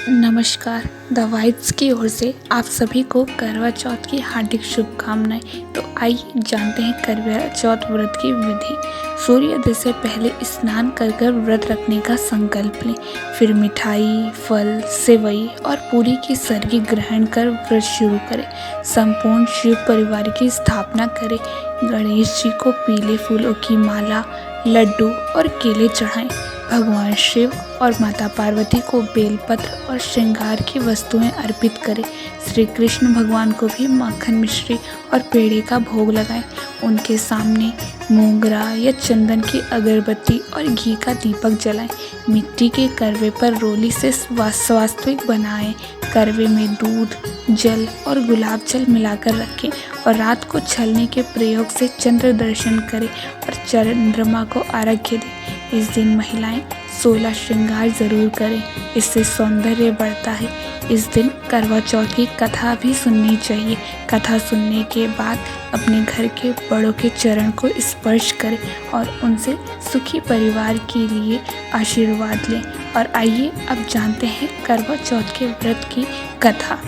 नमस्कार। The vibes की ओर से आप सभी को करवा चौथ की हार्दिक शुभकामनाएं। तो आइए जानते हैं करवा चौथ व्रत की विधि। सूर्योदय से पहले स्नान कर कर व्रत रखने का संकल्प लें। फिर मिठाई, फल, सेवई और पूरी की सरगी ग्रहण कर व्रत शुरू करें। संपूर्ण शिव परिवार की स्थापना करें। गणेश जी को पीले फूलों की माला, लड्डू और केले चढ़ाएं। भगवान शिव और माता पार्वती को बेलपत्र और श्रृंगार की वस्तुएं अर्पित करें। श्री कृष्ण भगवान को भी माखन, मिश्री और पेड़े का भोग लगाएं। उनके सामने मोगरा या चंदन की अगरबत्ती और घी का दीपक जलाएं। मिट्टी के करवे पर रोली से स्वास्तिक बनाएं। करवे में दूध, जल और गुलाब जल मिलाकर रखें और रात को छलनी के प्रयोग से चंद्र दर्शन करें और चंद्रमा को अर्घ्य दें। इस दिन महिलाएं 16 श्रृंगार जरूर करें, इससे सौंदर्य बढ़ता है। इस दिन करवा चौथ की कथा भी सुननी चाहिए। कथा सुनने के बाद अपने घर के बड़ों के चरण को स्पर्श करें और उनसे सुखी परिवार के लिए आशीर्वाद लें। और आइए अब जानते हैं करवा चौथ के व्रत की कथा।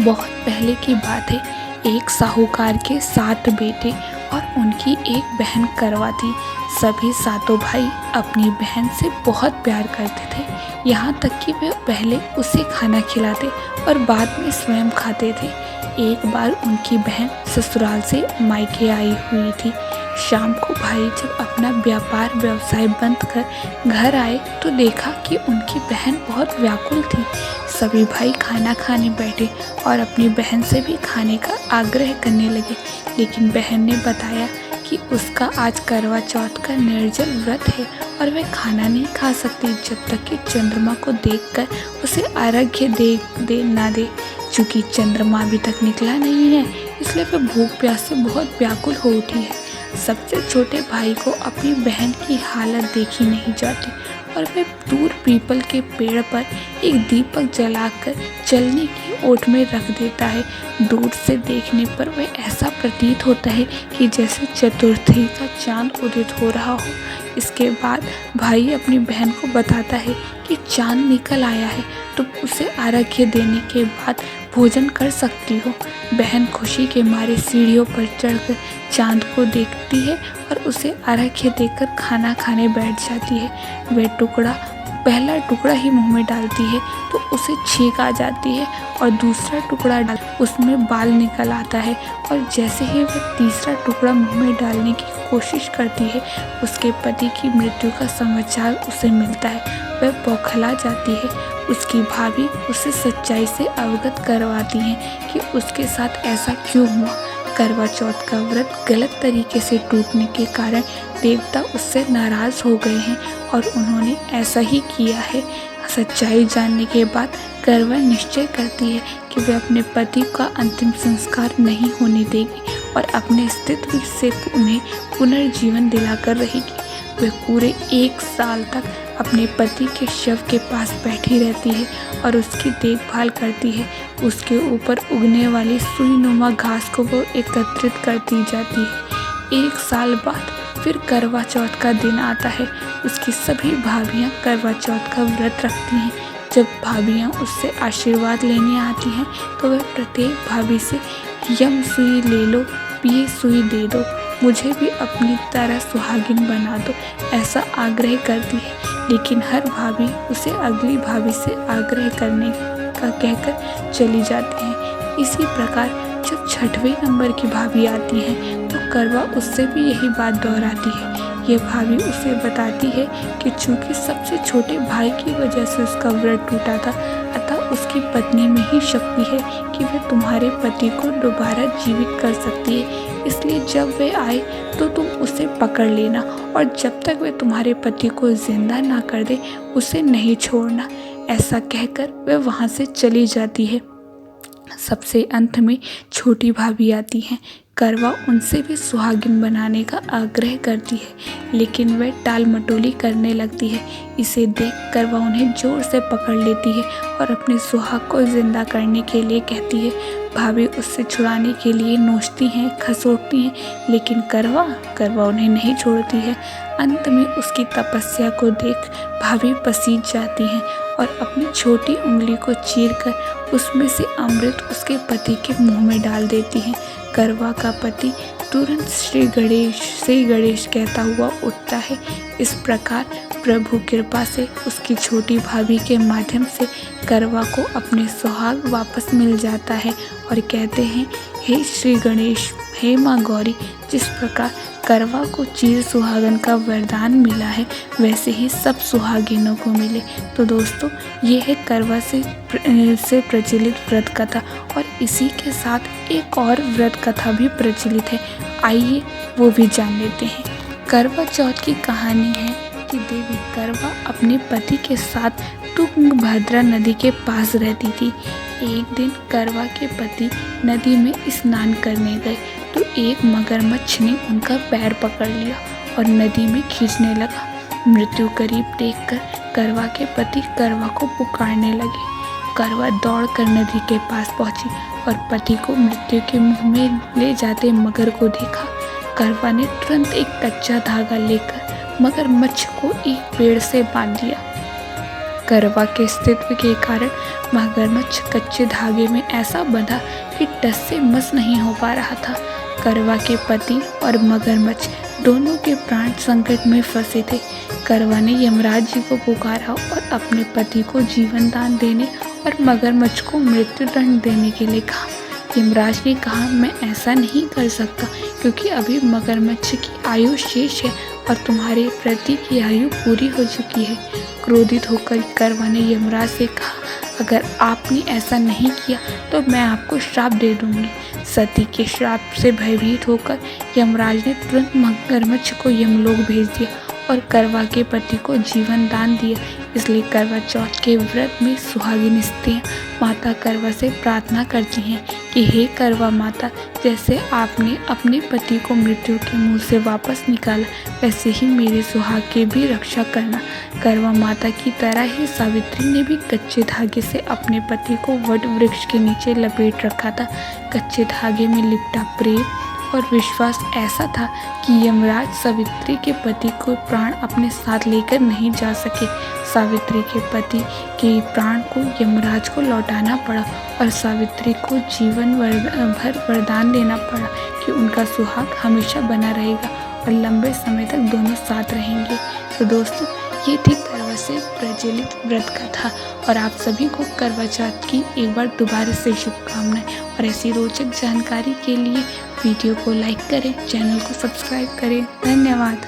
बहुत पहले की बात है, एक साहूकार के 7 बेटे और उनकी एक बहन करवा थी। सभी सातों भाई अपनी बहन से बहुत प्यार करते थे, यहाँ तक कि वे पहले उसे खाना खिलाते और बाद में स्वयं खाते थे। एक बार उनकी बहन ससुराल से मायके आई हुई थी। शाम को भाई जब अपना व्यापार व्यवसाय बंद कर घर आए तो देखा कि उनकी बहन बहुत व्याकुल थी। सभी भाई खाना खाने बैठे और अपनी बहन से भी खाने का आग्रह करने लगे, लेकिन बहन ने बताया कि उसका आज करवा चौथ का निर्जल व्रत है और वह खाना नहीं खा सकती जब तक कि चंद्रमा को देखकर उसे अर्घ्य ना दे। चूँकि चंद्रमा अभी तक निकला नहीं है, इसलिए वह भूख प्यास से बहुत व्याकुल हो उठी है। सबसे छोटे भाई को अपनी बहन की हालत देखी नहीं जाती और वह दूर पीपल के पेड़ पर एक दीपक जलाकर चलने की ओट में रख देता है। दूर से देखने पर वह ऐसा प्रतीत होता है कि जैसे चतुर्थी का चांद उदित हो रहा हो। इसके बाद भाई अपनी बहन को बताता है कि चांद निकल आया है, तो उसे अर्घ्य देने के बाद भोजन कर सकती हो। बहन खुशी के मारे सीढ़ियों पर चढ़कर चांद को देखती है और उसे अर्घ्य देकर खाना खाने बैठ जाती है। वह पहला टुकड़ा ही मुंह में डालती है तो उसे छींक आ जाती है और दूसरा टुकड़ा डाल उसमें बाल निकल आता है और जैसे ही वह तीसरा टुकड़ा मुंह में डालने की कोशिश करती है, उसके पति की मृत्यु का समाचार उसे मिलता है। वह बौखला जाती है। उसकी भाभी उसे सच्चाई से अवगत करवाती हैं कि उसके साथ ऐसा क्यों हुआ। करवा चौथ का व्रत गलत तरीके से टूटने के कारण देवता उससे नाराज हो गए हैं और उन्होंने ऐसा ही किया है। सच्चाई जानने के बाद करवा निश्चय करती है कि वह अपने पति का अंतिम संस्कार नहीं होने देगी और अपने अस्तित्व से उन्हें पुनर्जीवन दिलाकर रहेगी। वह पूरे 1 साल तक अपने पति के शव के पास बैठी रहती है और उसकी देखभाल करती है। उसके ऊपर उगने वाली सुईनुमा घास को वो एकत्रित करती जाती है। 1 साल बाद फिर करवा चौथ का दिन आता है। उसकी सभी भाभियाँ करवा चौथ का व्रत रखती हैं। जब भाभियाँ उससे आशीर्वाद लेने आती हैं तो वह प्रत्येक भाभी से यम सुई ले लो, पिए सुई दे दो, मुझे भी अपनी तरह सुहागिन बना दो, ऐसा आग्रह करती है। लेकिन हर भाभी उसे अगली भाभी से आग्रह करने का कहकर चली जाती है। इसी प्रकार जब 6वें नंबर की भाभी आती है तो करवा उससे भी यही बात दोहराती है। यह भाभी उसे बताती है कि चूंकि सबसे छोटे भाई की वजह से उसका व्रत टूटा था, अतः उसकी पत्नी में ही शक्ति है कि वह तुम्हारे पति को दोबारा जीवित कर सकती है। इसलिए जब वह आए तो तुम उसे पकड़ लेना और जब तक वह तुम्हारे पति को जिंदा ना कर दे उसे नहीं छोड़ना। ऐसा कहकर वह वहाँ से चली जाती है। सबसे अंत में छोटी भाभी आती हैं। करवा उनसे भी सुहागिन बनाने का आग्रह करती है, लेकिन वह टाल मटोली करने लगती है। इसे देख करवा उन्हें जोर से पकड़ लेती है और अपने सुहाग को जिंदा करने के लिए कहती है। भाभी उससे छुड़ाने के लिए नोचती हैं, खसोटती हैं, लेकिन करवा उन्हें नहीं छोड़ती है। अंत में उसकी तपस्या को देख भाभी पसीज जाती हैं और अपनी छोटी उंगली को चीरकर उसमें से अमृत उसके पति के मुंह में डाल देती हैं। करवा का पति तुरंत श्री गणेश कहता हुआ उठता है। इस प्रकार प्रभु कृपा से उसकी छोटी भाभी के माध्यम से करवा को अपने सुहाग वापस मिल जाता है और कहते हैं, हे श्री गणेश, हे माँ गौरी, जिस प्रकार करवा को चीर सुहागन का वरदान मिला है, वैसे ही सब सुहागिनों को मिले। तो दोस्तों, ये है करवा से प्रचलित व्रत कथा, और इसी के साथ एक और व्रत कथा भी प्रचलित है। आइए वो भी जान लेते हैं। करवा चौथ की कहानी है कि देवी करवा अपने पति के साथ तुंगभद्रा नदी के पास रहती थी। एक दिन करवा के पति नदी में स्नान करने गए तो एक मगरमच्छ ने उनका पैर पकड़ लिया और नदी में खींचने लगा। मृत्यु करीब देखकर करवा के पति करवा को पुकारने लगे। करवा दौड़कर नदी के पास पहुंची और पति को मृत्यु के मुंह में ले जाते मगर को देखा। करवा ने तुरंत एक कच्चा धागा लेकर मगरमच्छ को एक पेड़ से बांध दिया। करवा के अस्तित्व के कारण मगरमच्छ कच्चे धागे में ऐसा बंधा कि टस से मस नहीं हो पा रहा था। करवा के पति और मगरमच्छ दोनों के प्राण संकट में फंसे थे। करवा ने यमराज जी को पुकारा और अपने पति को जीवन दान देने और मगरमच्छ को मृत्यु दंड देने के लिए कहा। यमराज ने कहा, मैं ऐसा नहीं कर सकता क्योंकि अभी मगरमच्छ की आयु शेष है और तुम्हारे पति की आयु पूरी हो चुकी है। क्रोधित होकर करवा ने यमराज से कहा, अगर आपने ऐसा नहीं किया तो मैं आपको श्राप दे दूंगी। सती के श्राप से भयभीत होकर यमराज ने तुरंत मगरमच्छ को यमलोक भेज दिया और करवा के पति को जीवन दान दिया। इसलिए करवा चौथ के व्रत में सुहागिन स्त्रियां माता करवा से प्रार्थना करती हैं कि हे करवा माता, जैसे आपने अपने पति को मृत्यु के मुंह से वापस निकाला, वैसे ही मेरे सुहाग की भी रक्षा करना। करवा माता की तरह ही सावित्री ने भी कच्चे धागे से अपने पति को वट वृक्ष के नीचे लपेट रखा था। कच्चे धागे में लिपटा प्रेम और विश्वास ऐसा था कि यमराज सावित्री के पति को प्राण अपने साथ लेकर नहीं जा सके। सावित्री के पति के प्राण को यमराज को लौटाना पड़ा और सावित्री को जीवन भर वरदान देना पड़ा कि उनका सुहाग हमेशा बना रहेगा और लंबे समय तक दोनों साथ रहेंगे। तो दोस्तों, ये थी करवा से प्रचलित व्रत कथा, और आप सभी को करवा चौथ की एक बार दोबारा से शुभकामनाएं। और ऐसी रोचक जानकारी के लिए वीडियो को लाइक करें, चैनल को सब्सक्राइब करें। धन्यवाद।